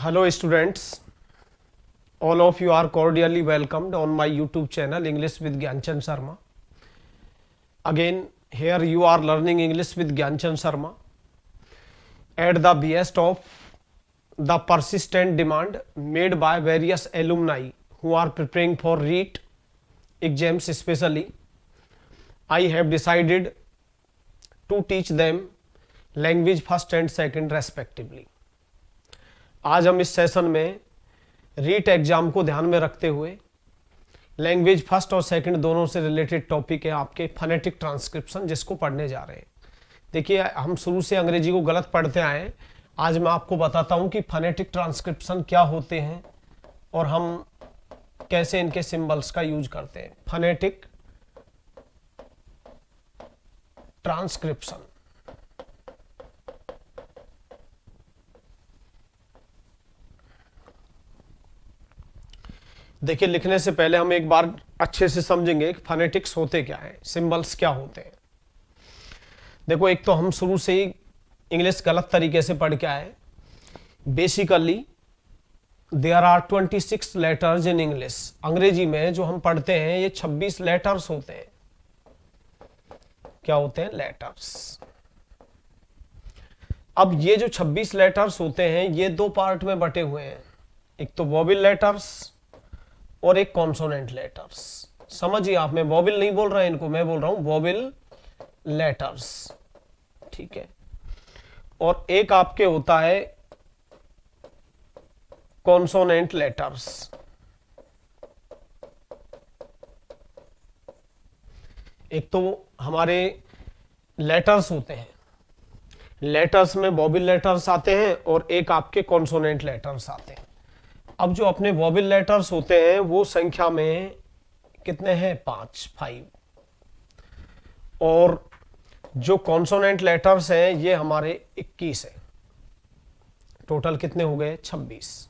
Hello students, all of you are cordially welcomed on my YouTube channel English with Gyanchand Sharma. Again, here you are learning English with Gyanchand Sharma at the behest of the persistent demand made by various alumni who are preparing for REET exams especially. I have decided to teach them language first and second respectively. आज हम इस session में REET exam को ध्यान में रखते हुए language first और सेकंड दोनों से रिलेटेड टॉपिक है आपके फोनेटिक ट्रांसक्रिप्शन, जिसको पढ़ने जा रहे हैं। देखिए, हम शुरू से अंग्रेजी को गलत पढ़ते आए। आज मैं आपको बताता हूं कि फोनेटिक ट्रांसक्रिप्शन क्या होते हैं और हम कैसे इनके सिंबल्स का यूज करते हैं। फोनेटिक ट्रांसक्रिप्शन, देखिए, लिखने से पहले हम एक बार अच्छे से समझेंगे कि फोनेटिक्स होते क्या है, सिंबल्स क्या होते हैं। देखो, एक तो हम शुरू से ही इंग्लिश गलत तरीके से पढ़ के आए। Basically there are 26 letters in English. अंग्रेजी में जो हम पढ़ते हैं ये 26 लेटर्स होते हैं। क्या होते हैं? लेटर्स। अब ये जो 26 लेटर्स होते हैं ये दो पार्ट में बटे हुए हैं, एक तो वोवेल लेटर्स और एक कॉन्सोनेंट लेटर्स। समझिए आप, मैं वोवेल नहीं बोल रहा इनको, मैं बोल रहा हूं वोवेल लेटर्स, ठीक है। और एक आपके होता है कॉन्सोनेंट लेटर्स। एक तो हमारे लेटर्स होते हैं, लेटर्स में वोवेल लेटर्स आते हैं और एक आपके कॉन्सोनेंट लेटर्स आते हैं। अब जो अपने वोवेल लेटर्स होते हैं वो संख्या में कितने हैं? 5। और जो कॉन्सोनेंट लेटर्स हैं ये हमारे 21 हैं। टोटल कितने हो गए? 26।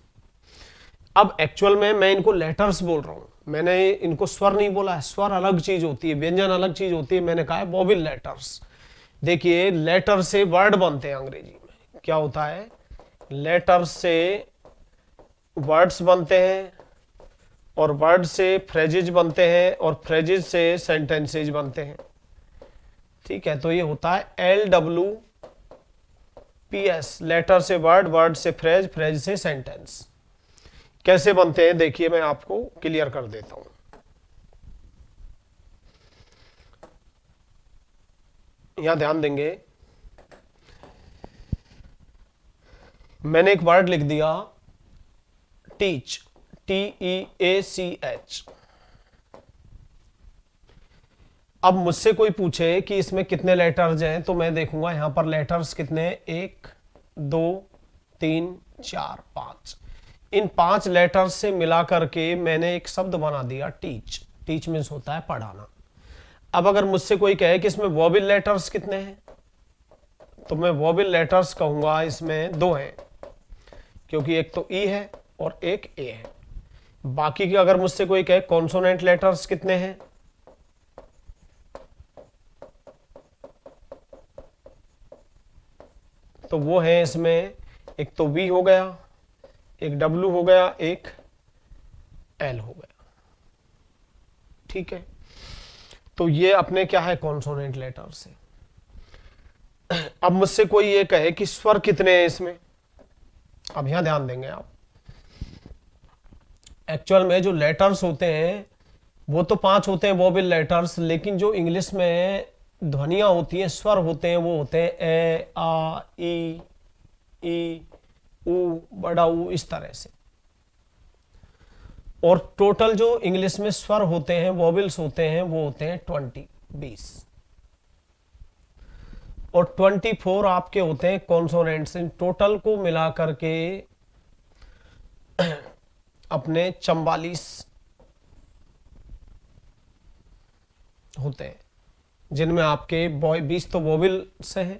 अब एक्चुअल में मैं इनको लेटर्स बोल रहा हूं, मैंने इनको स्वर नहीं बोला है। स्वर अलग चीज होती है, व्यंजन अलग चीज होती है। मैंने कहा है वोवेल लेटर्स। देखिए, लेटर से वर्ड बनते हैं अंग्रेजी में। क्या होता है? लेटर से वर्ड्स बनते हैं और वर्ड से फ्रेजेज बनते हैं और फ्रेजेज से सेंटेंसेज बनते हैं, ठीक है। तो ये होता है LWPS, लेटर से वर्ड, वर्ड से फ्रेज, फ्रेज से सेंटेंस। कैसे बनते हैं देखिए, मैं आपको क्लियर कर देता हूं। यहां ध्यान देंगे, मैंने एक वर्ड लिख दिया टीच, TEACH। अब मुझसे कोई पूछे कि इसमें कितने लेटर्स हैं, तो मैं देखूंगा यहां पर लेटर्स कितने? 1 2 3 4 5। इन 5 लेटर्स से मिला करके मैंने एक शब्द बना दिया टीच। टीच मीन्स होता है पढ़ाना। अब अगर मुझसे कोई कहे कि इसमें वोवेल लेटर्स कितने हैं, तो मैं वोवेल लेटर्स कहूंगा इसमें 2 हैं, क्योंकि एक तो ई है और एक ए है। बाकी की अगर मुझसे कोई कहे कॉन्सोनेंट लेटर्स कितने हैं, तो वो है इसमें एक तो वी हो गया, एक डब्ल्यू हो गया, एक एल हो गया, ठीक है। तो ये अपने क्या है? कॉन्सोनेंट लेटर्स है। अब मुझसे कोई ये कहे कि स्वर कितने हैं इसमें, अब यहां ध्यान देंगे आप। एक्चुअल में जो लेटर्स होते हैं वो तो 5 होते हैं वोवेल लेटर्स, लेकिन जो इंग्लिश में ध्वनियां होती हैं, स्वर होते हैं, वो होते हैं ए, आ, ई, ऊ, बड़ा ऊ, इस तरह से। और टोटल जो इंग्लिश में स्वर होते हैं, वोवेल्स होते हैं, वो होते हैं 20। और 24 आपके होते हैं कॉन्सोनेंट्स। इन टोटल को मिला करके अपने 44 होते हैं, जिनमें आपके 20 तो वोवेल से हैं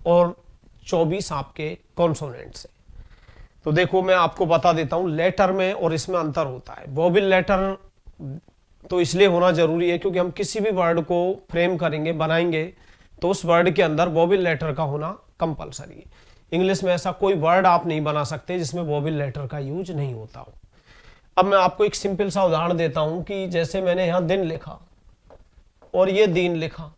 और 24 आपके कॉन्सोनेंट्स हैं। तो देखो, मैं आपको बता देता हूं लेटर में और इसमें अंतर होता है। वोवेल लेटर तो इसलिए होना जरूरी है क्योंकि हम किसी भी वर्ड को फ्रेम करेंगे, बनाएंगे, तो उस वर्ड के अंदर वोवेल लेटर का होना कंपलसरी है। इंग्लिश में ऐसा कोई वर्ड आप नहीं बना सकते जिसमें वोवेल लेटर का यूज नहीं होता हो। अब मैं आपको एक सिंपल सा उदाहरण देता हूं कि जैसे मैंने यहां दिन लिखा और ये दीन लिखा।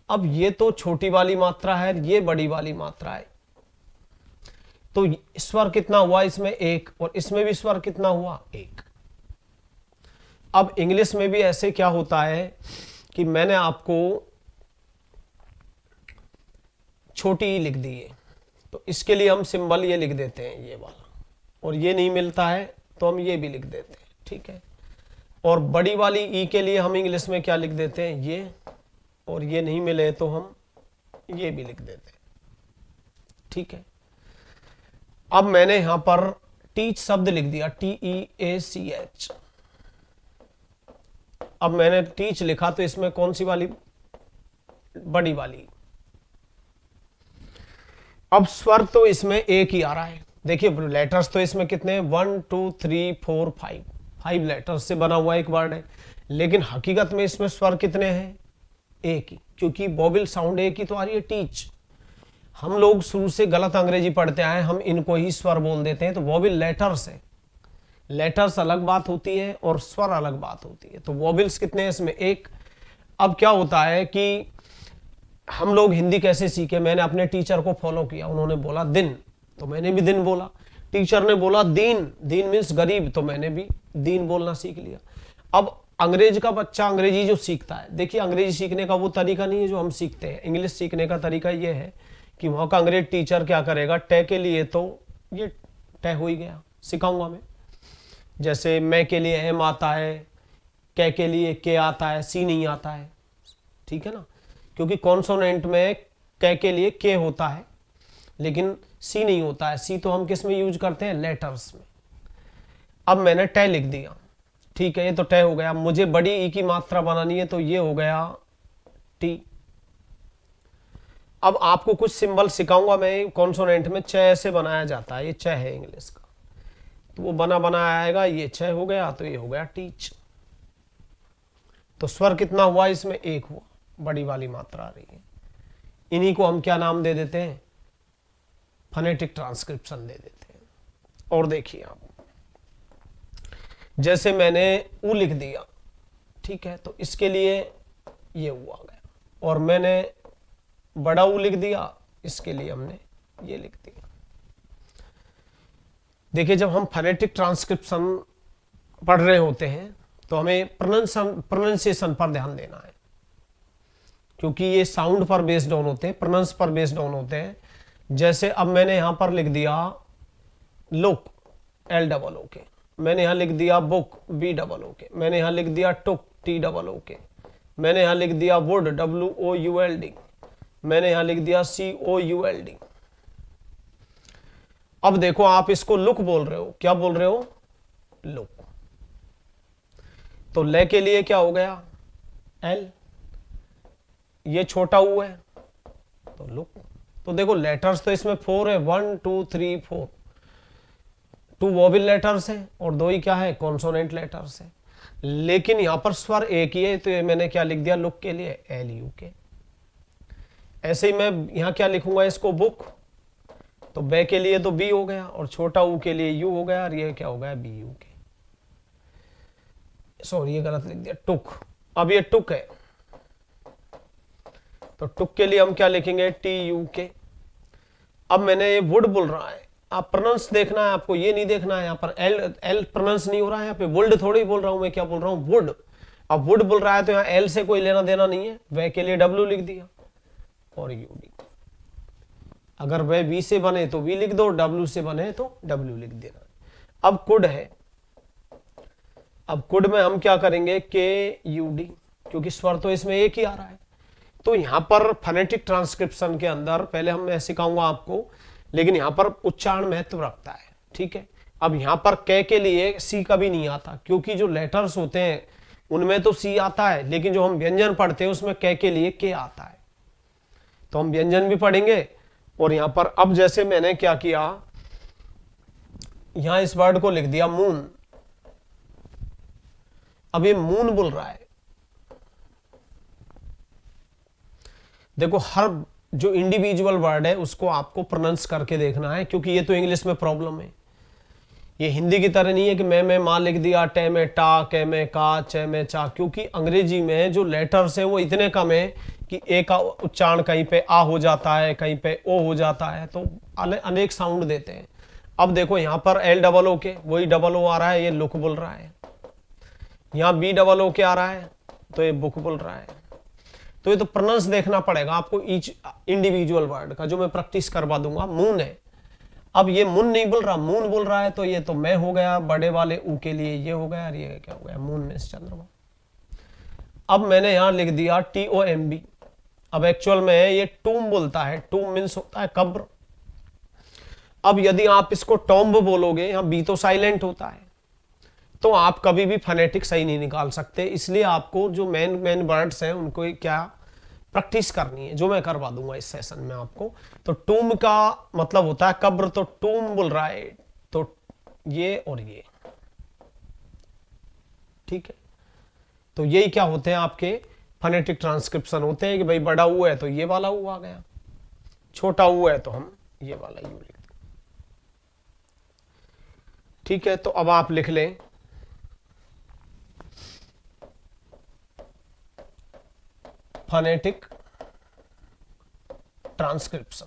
अब ये तो छोटी वाली मात्रा है, ये बड़ी वाली मात्रा है, तो स्वर कितना हुआ इसमें? एक, और इसमें भी स्वर कितना हुआ? एक। अब इंग्लिश में भी ऐसे क्या होता है कि मैंने आपको छोटी ई लिख दी है, तो इसके लिए हम सिंबल ये लिख देते हैं, ये वाला, और ये नहीं मिलता है तो हम ये भी लिख देते हैं, ठीक है। और बड़ी वाली ई के लिए हम इंग्लिश में क्या लिख देते हैं? ये, और ये नहीं मिले तो हम ये भी लिख देते हैं, ठीक है। अब मैंने यहां पर टीच शब्द लिख दिया, TEACH। अब मैंने टीच लिखा तो इसमें कौन सी वाली? बड़ी वाली। अब स्वर तो इसमें एक ही आ रहा है। देखिए लेटर्स तो इसमें कितने हैं? 1 2 3 4 5, 5 लेटर्स से बना हुआ एक वर्ड है, लेकिन हकीकत में इसमें स्वर कितने हैं? एक ही, क्योंकि वोवेल साउंड एक ही तो आ रही है, टीच। हम लोग शुरू से गलत अंग्रेजी पढ़ते आए, हम इनको ही स्वर बोल देते हैं। तो वोवेल लेटर्स है, लेटर्स अलग बात होती है और स्वर अलग बात होती है। तो वोवेल्स कितने हैं इसमें? एक। अब क्या होता है कि हम लोग हिंदी कैसे सीखे? मैंने अपने टीचर को फॉलो किया, उन्होंने बोला दिन तो मैंने भी दिन बोला, टीचर ने बोला दीन, दीन मीन्स गरीब, तो मैंने भी दीन बोलना सीख लिया। अब अंग्रेज का बच्चा अंग्रेजी जो सीखता है, देखिए अंग्रेजी सीखने का वो तरीका नहीं है जो हम सीखते हैं। इंग्लिश सीखने का तरीका ये है कि वहां का अंग्रेज टीचर क्या करेगा, टे के लिए तो ये टे हो ही गया, सिखाऊंगा मैं। जैसे मैं के लिए एम आता है, कै के लिए के आता है, सी नहीं आता है, ठीक है ना, क्योंकि कॉन्सोनेंट में कै के लिए के होता है लेकिन सी नहीं होता है। सी तो हम किस में यूज करते हैं? लेटर्स में। अब मैंने टे लिख दिया, ठीक है, ये तो टे हो गया। मुझे बड़ी ई की मात्रा बनानी है तो ये हो गया टी। अब आपको कुछ सिंबल सिखाऊंगा मैं, कॉन्सोनेंट में च ऐसे बनाया जाता है, ये च है इंग्लिश का, तो वो बना बनाया आएगा, ये च हो गया तो ये हो गया टीच। तो स्वर कितना हुआ इसमें? एक हुआ, बड़ी वाली मात्रा आ रही है। इन्हीं को हम क्या नाम दे देते हैं? फोनेटिक ट्रांसक्रिप्शन दे देते हैं। और देखिए आप, जैसे मैंने ऊ लिख दिया, ठीक है, तो इसके लिए ये ऊ आ गया, और मैंने बड़ा ऊ लिख दिया, इसके लिए हमने ये लिख दिया। देखिए जब हम फोनेटिक ट्रांसक्रिप्शन पढ़ रहे होते हैं तो हमें प्रोनाउंसिएशन पर ध्यान देना है, क्योंकि ये साउंड पर बेस्ड ऑन होते हैं, प्रोनाउंस पर बेस्ड ऑन होते हैं। जैसे अब मैंने यहां पर लिख दिया लुक, LOOK, मैंने यहां लिख दिया बुक, BOOK, मैंने यहां लिख दिया टुक, TOOK, मैंने यहां लिख दिया वुड, WOULD, मैंने यहां लिख दिया COULD। अब देखो आप इसको लुक बोल रहे हो, क्या बोल रहे हो? लुक। तो ले के लिए क्या हो गया? L, ये छोटा ऊ है तो लुक। तो देखो लेटर्स तो इसमें 4 है, 1 2 3 4, 2 वोवेल लेटर्स है और 2 ही क्या है? कॉन्सोनेंट लेटर्स है। लेकिन यहां पर स्वर एक ही है, तो ये मैंने क्या लिख दिया लुक के लिए? LUK। ऐसे ही मैं यहां क्या लिखूंगा इसको? बुक, तो बे के लिए तो बी हो गया, और छोटा ऊ के लिए यू हो गया, और ये क्या हो गया? BUK। सॉरी ये गलत लिख दिया, टुक। अब ये टुक है, तो टुक के लिए हम क्या लिखेंगे? TUK। अब मैंने ये वुड बोल रहा है, आप प्रोनाउंस देखना है आपको, ये नहीं देखना है। यहाँ पर एल प्रोनाउंस नहीं हो रहा है, यहाँ पे वुड थोड़ी बोल रहा हूं मैं, क्या बोल रहा हूँ? वुड। अब वुड बोल रहा है तो यहाँ एल से कोई लेना देना नहीं है, वह के लिए W लिख दिया और UD। अगर वह V से बने तो V लिख दो, W से बने तो W लिख देना। अब कुड है, अब कुड में हम क्या करेंगे? KUD, क्योंकि स्वर तो इसमें एक ही आ रहा है। तो यहां पर फोनेटिक ट्रांसक्रिप्शन के अंदर पहले मैं सिखाऊंगा आपको, लेकिन यहां पर उच्चारण महत्व रखता है, ठीक है। अब यहां पर कै के लिए सी कभी नहीं आता, क्योंकि जो लेटर्स होते हैं उनमें तो सी आता है, लेकिन जो हम व्यंजन पढ़ते हैं उसमें कै के लिए के आता है। तो हम व्यंजन भी पढ़ेंगे। और यहां पर अब जैसे मैंने क्या किया, यहां इस वर्ड को लिख दिया मून। अब ये मून बोल रहा है, देखो हर जो इंडिविजुअल वर्ड है उसको आपको प्रोनाउंस करके देखना है, क्योंकि ये तो इंग्लिश में प्रॉब्लम है। ये हिंदी की तरह नहीं है कि मैं माँ लिख दिया, टे में टा, के में का, चे में चा, क्योंकि अंग्रेजी में जो लेटर्स हैं वो इतने कम है कि ए का उच्चारण कहीं पे आ हो जाता है, कहीं पे ओ हो जाता है, तो अनेक साउंड देते हैं। अब देखो यहाँ पर एल डबल ओ के वही डबल ओ आ रहा है, ये लुक बोल रहा है। यहाँ बी डबल ओ के आ रहा है तो ये बुक बोल रहा है। तो ये तो प्रोनाउंस देखना पड़ेगा आपको ईच इंडिविजुअल वर्ड का, जो मैं प्रैक्टिस करवा दूंगा। मून है, अब ये मुन नहीं बोल रहा, मून बोल रहा है, तो ये तो मैं हो गया, बड़े वाले ऊ के लिए ये हो गया, और ये क्या हो गया, मून में चंद्रमा। अब मैंने यहां लिख दिया TOMB। अब एक्चुअल में ये टूम बोलता है, टूम मीन्स होता है कब्र। अब यदि आप इसको टॉम्ब बोलोगे, यहां बी तो साइलेंट होता है, तो आप कभी भी फोनेटिक सही नहीं निकाल सकते। इसलिए आपको जो मेन वर्ड्स हैं उनको क्या प्रैक्टिस करनी है, जो मैं करवा दूंगा इस सेशन में आपको। तो टूम का मतलब होता है कब्र, तो टूम बोल रहा है, तो ये और ये, ठीक है। तो यही क्या होते हैं आपके फोनेटिक ट्रांसक्रिप्शन होते हैं कि भाई बड़ा ऊ है तो ये वाला ऊ आ गया, छोटा ऊ है तो हम ये वाला यू लिख दें, ठीक है। तो अब आप लिख लें फोनेटिक ट्रांसक्रिप्शन।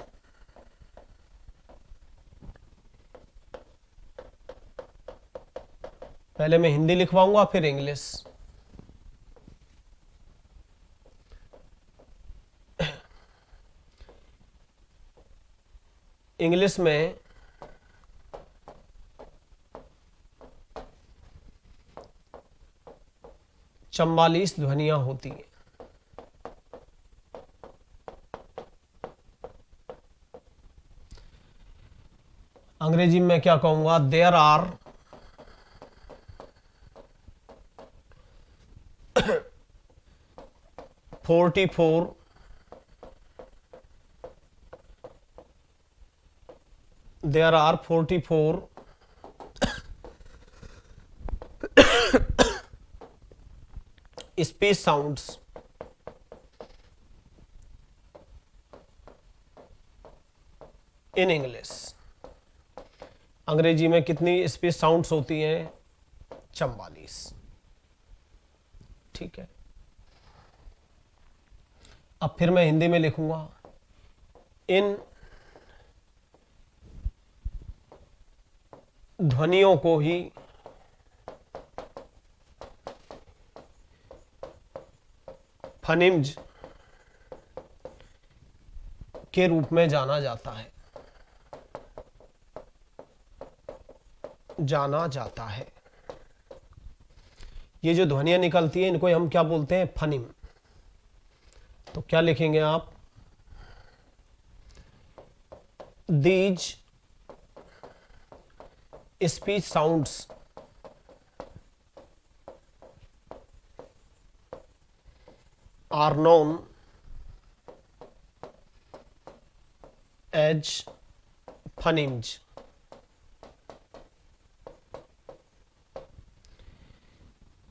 पहले मैं हिंदी लिखवाऊंगा फिर इंग्लिश। इंग्लिश में चंवालीस ध्वनियां होती हैं। अंग्रेजी में क्या कहूंगा, there are 44 there are 44 speech sounds in English। अंग्रेजी में कितनी स्पीच साउंड्स होती हैं, 44, ठीक है। अब फिर मैं हिंदी में लिखूंगा, इन ध्वनियों को ही फनिम्स के रूप में जाना जाता है, ये जो ध्वनियां निकलती हैं इनको हम क्या बोलते हैं, फनिम। तो क्या लिखेंगे आप, these speech sounds are known as phonemes.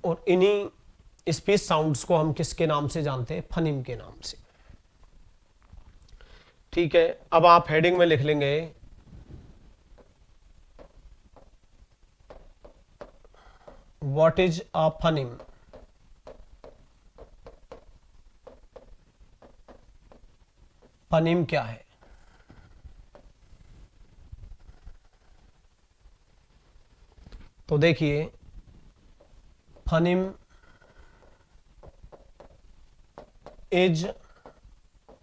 और इन्हीं स्पीच साउंड्स को हम किसके नाम से जानते हैं, फनिम के नाम से, ठीक है। अब आप हेडिंग में लिख लेंगे व्हाट इज अ फनिम। फनिम क्या है, तो देखिए फनिम is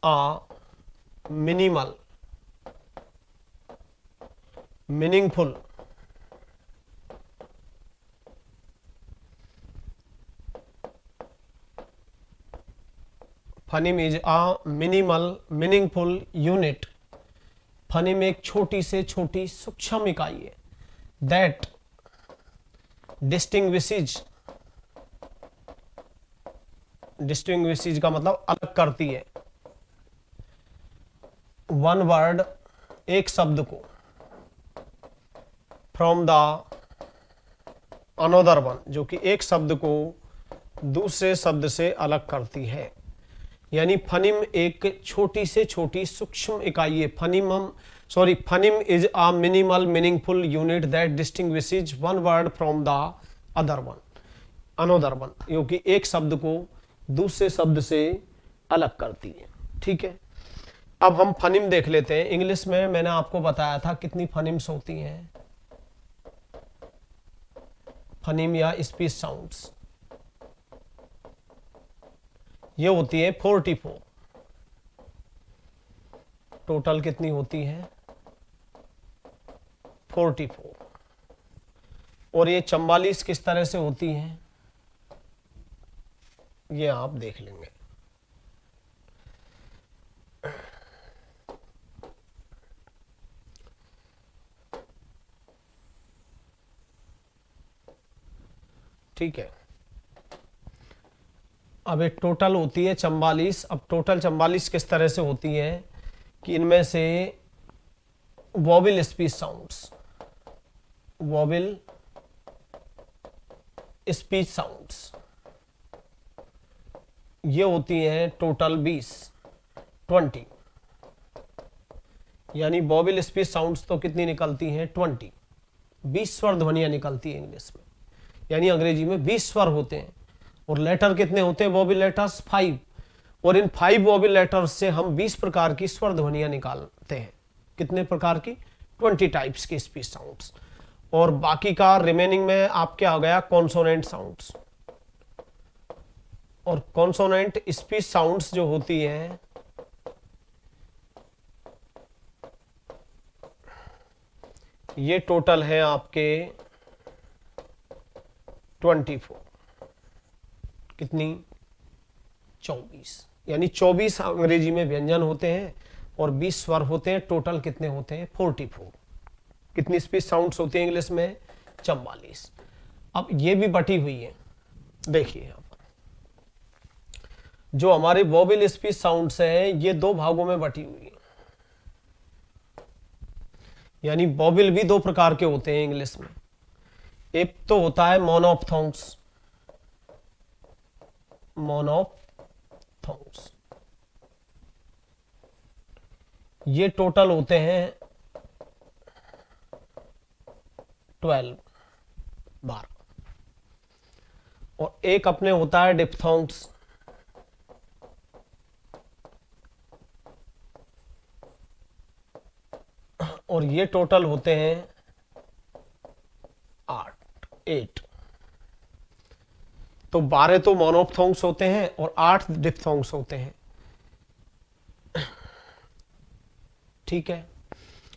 a minimal, meaningful, phoneme is a minimal, meaningful unit. phoneme एक छोटी से छोटी सूक्ष्म इकाई है that distinguishes का मतलब अलग करती है वन वर्ड, एक शब्द को, फ्रॉम द अनोदर वन, जो कि एक शब्द को दूसरे शब्द से अलग करती है। यानी फनिम एक छोटी से छोटी सूक्ष्म इकाई है। Phoneme is a minimal meaningful unit that distinguishes one word from the another one, क्योंकि एक शब्द को दूसरे शब्द से अलग करती है। ठीक है, अब हम फनिम देख लेते हैं। इंग्लिश में मैंने आपको बताया था कितनी फनिम्स होती हैं, फनिम या स्पीच साउंड्स, ये होती है 44। टोटल कितनी होती है? 44। और ये 44 किस तरह से होती हैं, ये आप देख लेंगे। ठीक है, अब एक टोटल होती है 44। अब टोटल 44 किस तरह से होती है कि इनमें से vowel speech sounds, vowel speech sounds ये होती हैं टोटल 20। यानी वॉवेल स्पीच साउंड्स तो कितनी निकलती हैं? 20 स्वर ध्वनियां निकलती है इंग्लिश में, यानी अंग्रेजी में 20 स्वर होते हैं। और लेटर कितने होते हैं? Vowel letters 5। और इन 5 वॉवेल लेटर्स से हम 20 प्रकार की स्वर ध्वनियां निकालते हैं। कितने प्रकार की? 20 टाइप्स की स्पीच साउंड्स। और बाकी का रिमेनिंग में आप क्या हो गया? Consonant sounds. और कॉन्सोनेंट स्पीच साउंड्स जो होती है ये टोटल है आपके 24। कितनी? 24। यानी 24 अंग्रेजी में व्यंजन होते हैं और 20 स्वर होते हैं। टोटल कितने होते हैं? 44। कितनी स्पीच साउंड्स होती है इंग्लिश में? 44। अब ये भी बटी हुई है, देखिए यहां पर जो हमारे वॉवेल स्पीच साउंड्स है ये 2 भागों में बटी हुई है। यानी वॉवेल भी 2 प्रकार के होते हैं इंग्लिश में। एक तो होता है मोनोप्थोंग्स, मोनोप्थोंग्स ये टोटल होते हैं 12। और एक अपने होता है डिप्थोंग्स, और ये टोटल होते हैं 8। तो 12 तो मोनोप्थोंग्स होते हैं और 8 डिप्थोंग्स होते हैं। ठीक है,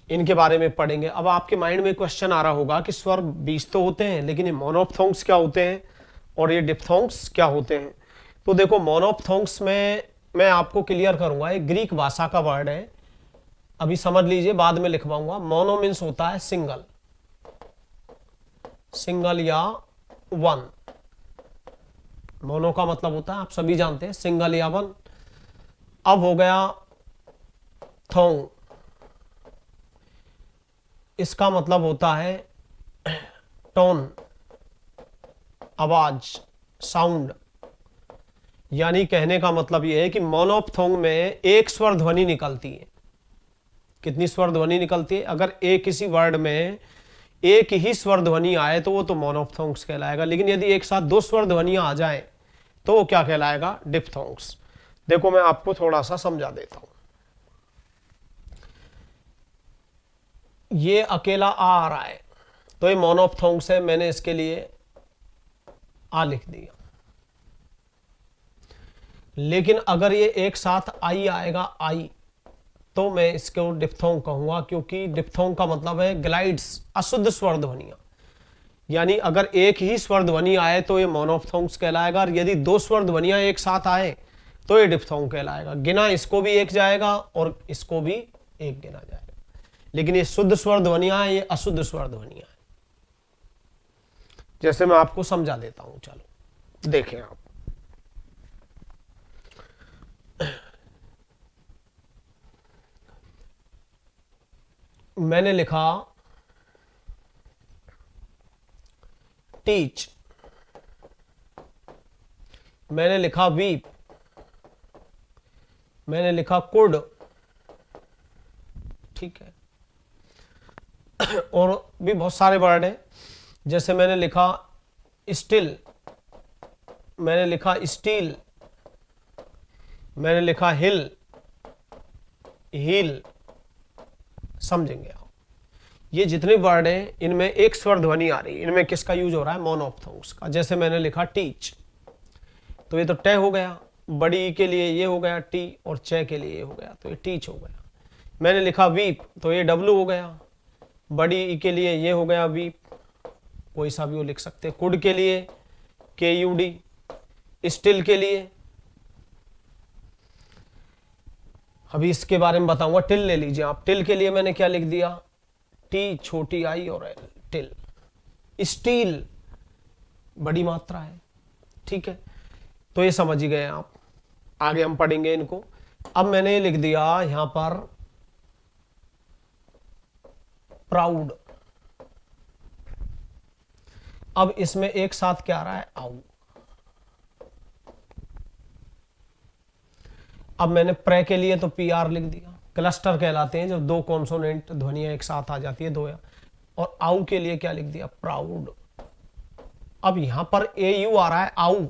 इनके बारे में पढ़ेंगे। अब आपके माइंड में क्वेश्चन आ रहा होगा कि स्वर 20 तो होते हैं, लेकिन ये मोनोप्थोंग्स क्या होते हैं और ये डिप्थोंग्स क्या होते हैं? तो देखो, मोनोप्थोंग्स में मैं आपको क्लियर करूंगा, एक ग्रीक भाषा का वर्ड है, अभी समझ लीजिए, बाद में लिखवाऊंगा। मोनो मीन्स होता है सिंगल, सिंगल या वन। मोनो का मतलब होता है, आप सभी जानते हैं, सिंगल या वन। अब हो गया थोंग, इसका मतलब होता है टोन, आवाज, साउंड। यानी कहने का मतलब यह है कि मोनोप्थोंग में एक स्वर ध्वनि निकलती है। कितनी स्वर ध्वनि निकलती है? अगर एक किसी वर्ड में एक ही स्वर ध्वनि आए तो वो तो मोनोप्थोंग्स कहलाएगा, लेकिन यदि एक साथ 2 स्वर ध्वनियां आ जाएं तो वो क्या कहलाएगा? डिप्थोंग्स। देखो मैं आपको थोड़ा सा समझा देता हूं। ये अकेला आ रहा है तो ये मोनोप्थोंग्स है, मैंने इसके लिए आ लिख दिया। लेकिन अगर ये एक साथ आई आएगा, आई, तो मैं इसको डिप्थोंग कहूंगा, क्योंकि डिप्थोंग का मतलब है ग्लाइड्स, अशुद्ध स्वर ध्वनियां। यानी अगर एक ही स्वर ध्वनि आए तो ये मोनोप्थोंग्स कहलाएगा, और यदि 2 स्वर ध्वनियां एक साथ आए तो ये डिप्थोंग कहलाएगा। गिना इसको भी एक जाएगा और इसको भी एक गिना जाएगा। लेकिन ये शुद्ध स्वर ध्वनियां हैं, ये अशुद्ध स्वर ध्वनियां हैं। जैसे मैं आपको समझा देता हूं, चलो देखें आप। मैंने लिखा टीच, मैंने लिखा वीप, मैंने लिखा कुड, ठीक है। और भी बहुत सारे वर्ड हैं, जैसे मैंने लिखा स्टिल, मैंने लिखा स्टील, मैंने लिखा हिल, हील, समझेंगे आप। ये जितने वर्ड हैं इनमें एक स्वर ध्वनि आ रही है, इनमें किसका यूज हो रहा है, मोनोप्थोंग्स का। जैसे मैंने लिखा टीच, तो ये तो टे हो गया, बड़ी ई के लिए ये हो गया टी, और चे के लिए ये हो गया, तो ये टीच हो गया। मैंने लिखा वीप, तो ये डब्लू हो गया, बड़ी ई के लिए ये हो गया वीप, कोई सा भी वो लिख सकते हैं। कुड के लिए के यू डी, स्टिल के लिए, अभी इसके बारे में बताऊंगा। टिल ले लीजिए आप, टिल के लिए मैंने क्या लिख दिया, टी छोटी आई और एल, टिल। स्टील बड़ी मात्रा है, ठीक है। तो ये समझ ही गए आप, आगे हम पढ़ेंगे इनको। अब मैंने लिख दिया यहां पर प्राउड। अब इसमें एक साथ क्या आ रहा है, आउ। अब मैंने प्रे के लिए तो पी आर लिख दिया। क्लस्टर कहलाते हैं जब दो कॉन्सोनेंट ध्वनियां एक साथ आ जाती है, दो या। और आउ के लिए क्या लिख दिया, प्राउड। अब यहां पर ए यू आ रहा है, आउ।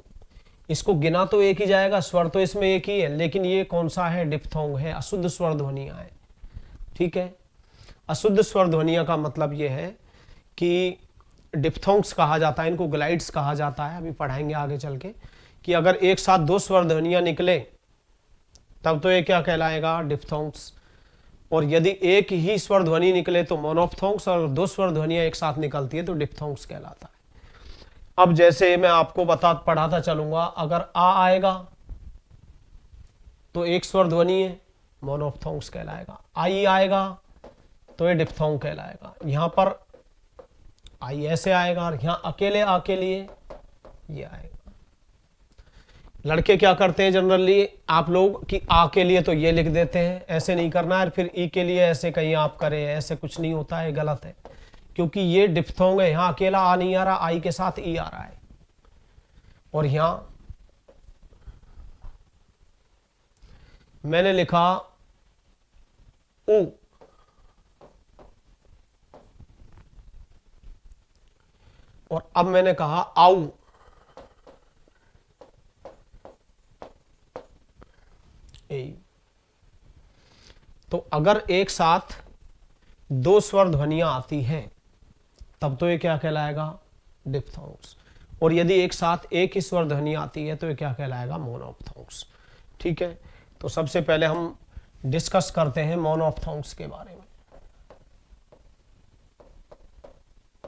इसको गिना तो एक ही जाएगा, स्वर तो इसमें एक ही है, लेकिन ये कौन सा है, डिप्थोंग है, अशुद्ध स्वर ध्वनियां है, ठीक है। अशुद्ध स्वर ध्वनियां का मतलब ये है कि डिप्थोंग्स कहा जाता है इनको, ग्लाइड्स कहा जाता है, अभी पढ़ाएंगे आगे चल के, कि अगर एक साथ दो स्वर ध्वनियां निकले तब तो ये क्या कहलाएगा, डिप्थोंग्स। और यदि एक ही स्वर ध्वनि निकले तो मोनोप्थोंग्स, और दो स्वर ध्वनियां एक साथ निकलती है तो डिप्थोंग्स कहलाता है। अब जैसे मैं आपको पढ़ाता चलूंगा, अगर आ आएगा तो एक स्वर ध्वनि है, मोनोप्थोंग्स कहलाएगा। आई आएगा तो ये डिप्थोंग कहलाएगा। यहां पर आई ऐसे आएगा, और यहां अकेले आ के लिए ये आएगा। लड़के क्या करते हैं जनरली आप लोग, कि आ के लिए तो ये लिख देते हैं, ऐसे नहीं करना है, फिर ई के लिए ऐसे कहीं आप करें, ऐसे कुछ नहीं होता है, गलत है, क्योंकि ये डिप्थोंग है। यहां अकेला आ नहीं आ रहा, आई के साथ ई आ रहा है। और यहां मैंने लिखा ऊ, और अब मैंने कहा आऊ। तो अगर एक साथ दो स्वर ध्वनियां आती हैं तब तो ये क्या कहलाएगा, डिप्थोंग्स। और यदि एक साथ एक ही स्वर ध्वनि आती है तो ये क्या कहलाएगा, मोनोप्थोंग्स, ठीक है। तो सबसे पहले हम डिस्कस करते हैं मोनोप्थोंग्स के बारे में।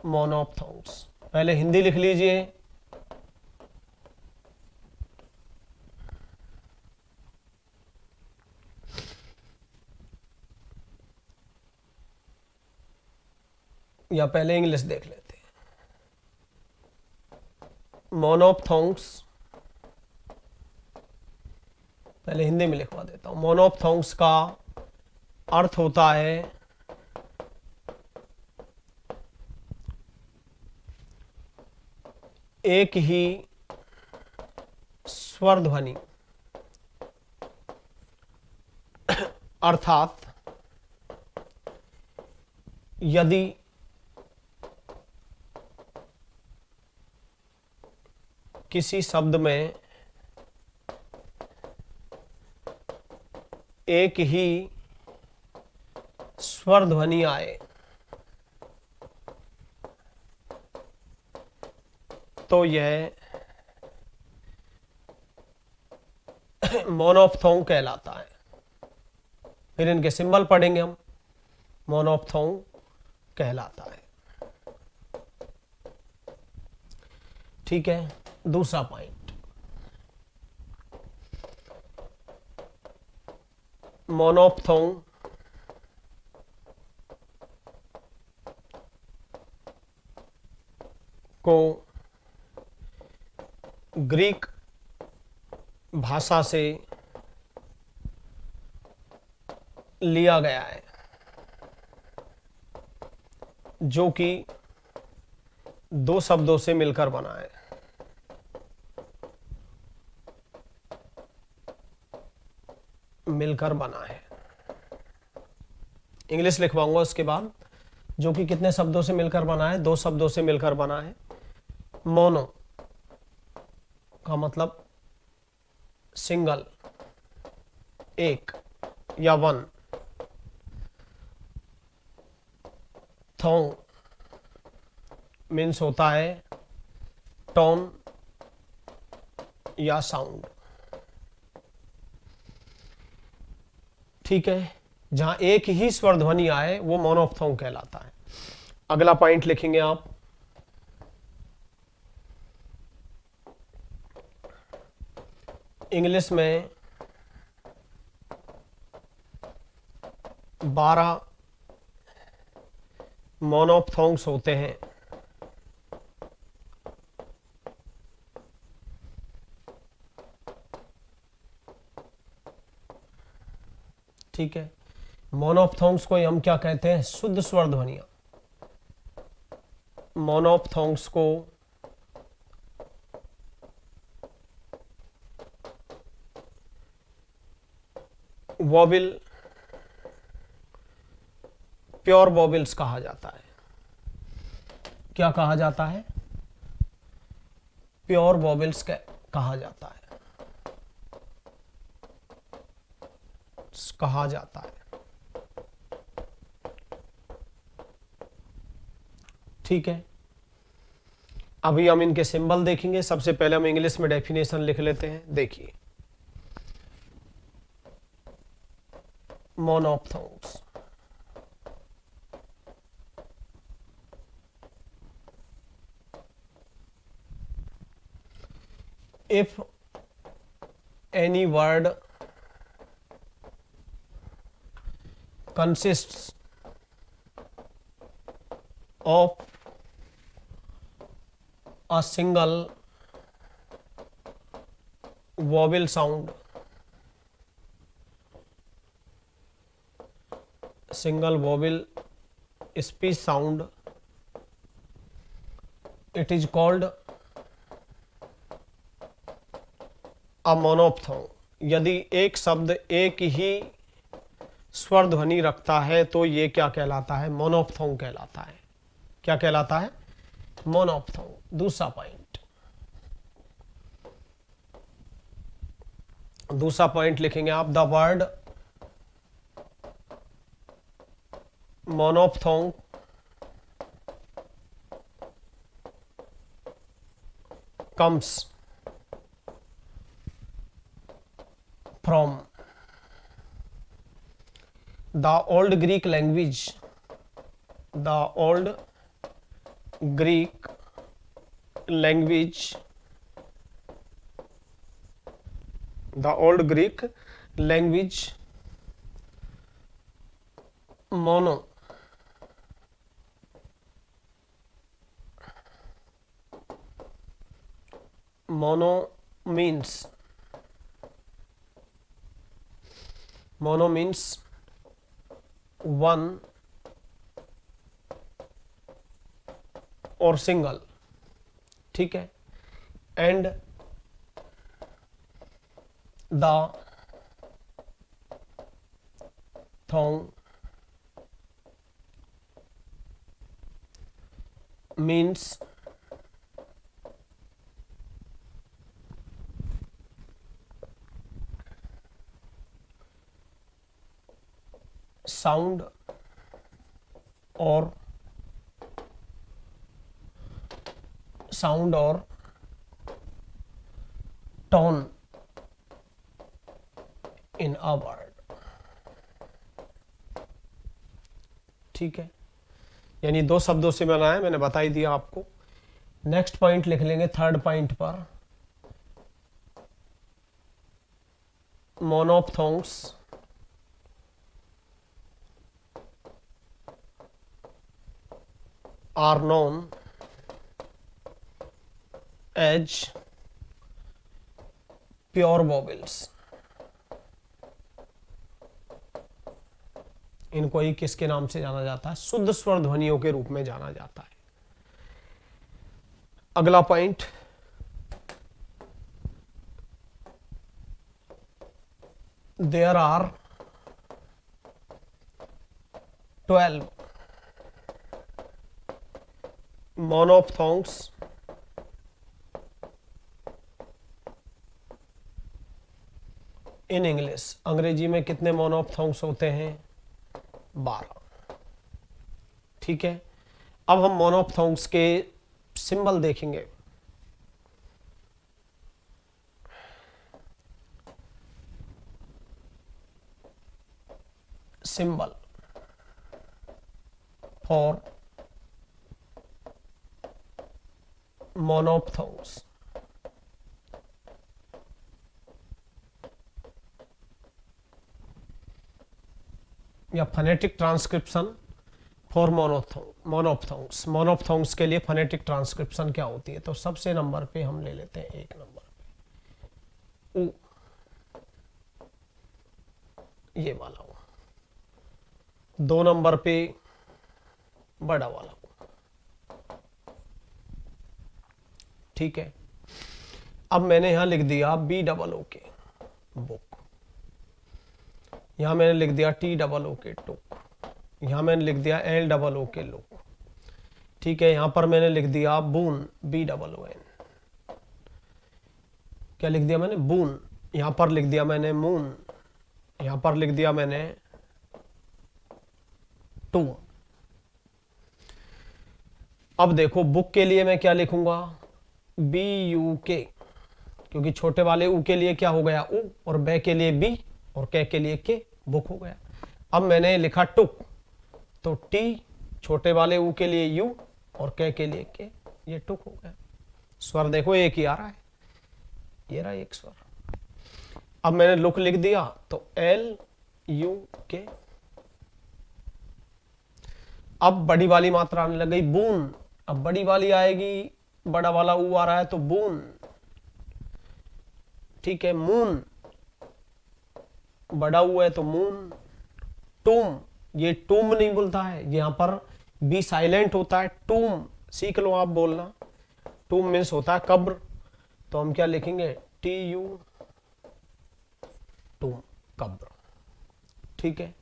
मोनोप्थोंग्स, पहले हिंदी लिख लीजिए। या पहले इंग्लिश देख लेते हैं। मोनोप्थोंग्स, पहले हिंदी में लिखवा देता हूं। मोनोप्थोंग्स का अर्थ होता है एक ही स्वर ध्वनि, अर्थात यदि किसी शब्द में एक ही स्वर ध्वनि आए तो यह मोनोप्थोंग कहलाता है। फिर इनके सिंबल पढ़ेंगे हम, मोनोप्थोंग कहलाता है, ठीक है। दूसरा पॉइंट, मोनोप्थोंग को ग्रीक भाषा से लिया गया है, जो कि दो शब्दों से मिलकर बना है। मिलकर बना है। इंग्लिश लिखवाऊंगा उसके बाद, जो कि कितने शब्दों से मिलकर बना है, 2 शब्दों से मिलकर बना है। मोनो का मतलब सिंगल, एक या वन। थॉन्ग मीन्स होता है टोन या साउंड। ठीक है, जहां एक ही स्वर ध्वनि आए वो मोनोफ्थोंग कहलाता है। अगला पॉइंट लिखेंगे आप, इंग्लिश में 12 मोनोफ्थोंग्स होते हैं। ठीक है, मोनोफ्थोंग्स को हम क्या कहते हैं, शुद्ध स्वर ध्वनियां। मोनोफ्थोंग्स को वॉबिल, प्योर वॉबिल्स कहा जाता है। क्या कहा जाता है, प्योर वॉबिल्स कहा जाता है, कहा जाता है। ठीक है, अभी हम इनके सिंबल देखेंगे। सबसे पहले हम इंग्लिश में डेफिनेशन लिख लेते हैं। देखिए, मोनोफ्थोंग्स, if any word consists of a single vowel sound, single vowel speech sound, it is called a monophthong। यदि एक शब्द एक ही स्वर ध्वनि रखता है तो ये क्या कहलाता है, मोनोफ्थोंग कहलाता है। क्या कहलाता है, मोनोफ्थोंग। दूसरा पॉइंट, दूसरा पॉइंट लिखेंगे आप, the word monophthong comes from the old Greek language, the old Greek language, the old Greek language mono means one और सिंगल। ठीक है, एंड द थॉन्ग मीन्स साउंड और टोन इन अ वर्ड। ठीक है, यानी 2 शब्दों से बना है, मैंने बता ही दिया आपको। नेक्स्ट पॉइंट लिख लेंगे, थर्ड पॉइंट पर, मोनोफ्थोंग्स are known as pure vowels। इनको ही किसके नाम से जाना जाता है, शुद्ध स्वर ध्वनियों के रूप में जाना जाता है। अगला point, there are 12 monophthongs in English. अंग्रेजी में कितने मोनोफथोंग्स होते हैं? 12। ठीक है, अब हम मोनोफथोंग्स के सिंबल देखेंगे। Symbol for monophthongs. या phonetic transcription for monophthongs. Monophthongs के लिए फनेटिक ट्रांसक्रिप्शन क्या होती है? तो सबसे नंबर पे हम ले लेते हैं, एक नंबर पे उ, ये वाला उ। 2 नंबर पे बड़ा वाला उ। ठीक है, अब मैंने यहां लिख दिया BOO के बुक, यहां मैंने लिख दिया TOO के टुक, यहां मैंने लिख दिया LOO के लुक। ठीक है, यहां पर मैंने लिख दिया बून BOON। क्या लिख दिया मैंने? बून। यहां पर लिख दिया मैंने मून, यहां पर लिख दिया मैंने टू। अब देखो बुक के लिए मैं क्या लिखूंगा? BUK, क्योंकि छोटे वाले ऊ के लिए क्या हो गया? उ, और बे के लिए बी, और के लिए के, बुक हो गया। अब मैंने लिखा टुक, तो टी, छोटे वाले ऊ के लिए यू, और के लिए के, ये टुक हो गया। स्वर देखो एक ही आ रहा है, ये रहा एक स्वर। अब मैंने लुक लिख दिया, तो LUK। अब बड़ी वाली मात्रा आने लग गई बून, अब बड़ी वाली आएगी, बड़ा वाला ऊ आ रहा है तो बून। ठीक है, मून, बड़ा ऊ है तो मून। टूम, ये टूम नहीं बोलता है, यहां पर बी साइलेंट होता है। टूम सीख लो आप बोलना। टूम मीन्स होता है कब्र, तो हम क्या लिखेंगे? TU, टूम, कब्र। ठीक है,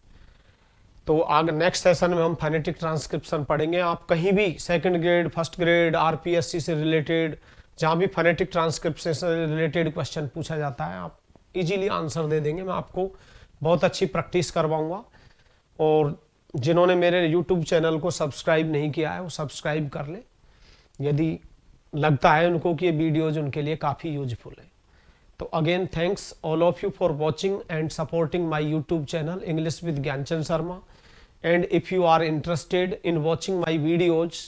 तो आगे नेक्स्ट सेशन में हम फोनेटिक ट्रांसक्रिप्शन पढ़ेंगे। आप कहीं भी second grade, first grade, RPSC से रिलेटेड, जहां भी फोनेटिक ट्रांसक्रिप्शन से रिलेटेड क्वेश्चन पूछा जाता है, आप इजीली आंसर दे देंगे। मैं आपको बहुत अच्छी प्रैक्टिस करवाऊंगा। और जिन्होंने मेरे YouTube चैनल को सब्सक्राइब नहीं किया है वो सब्सक्राइब कर ले, यदि लगता है उनको कि ये वीडियोज उनके लिए काफ़ी यूजफुल है। तो again thanks all of you for watching and supporting my YouTube channel English with Gyanchand Sharma. And if you are interested in watching my videos,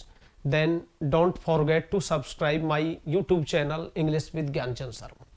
then don't forget to subscribe my YouTube channel English with Gyanchand Sharma.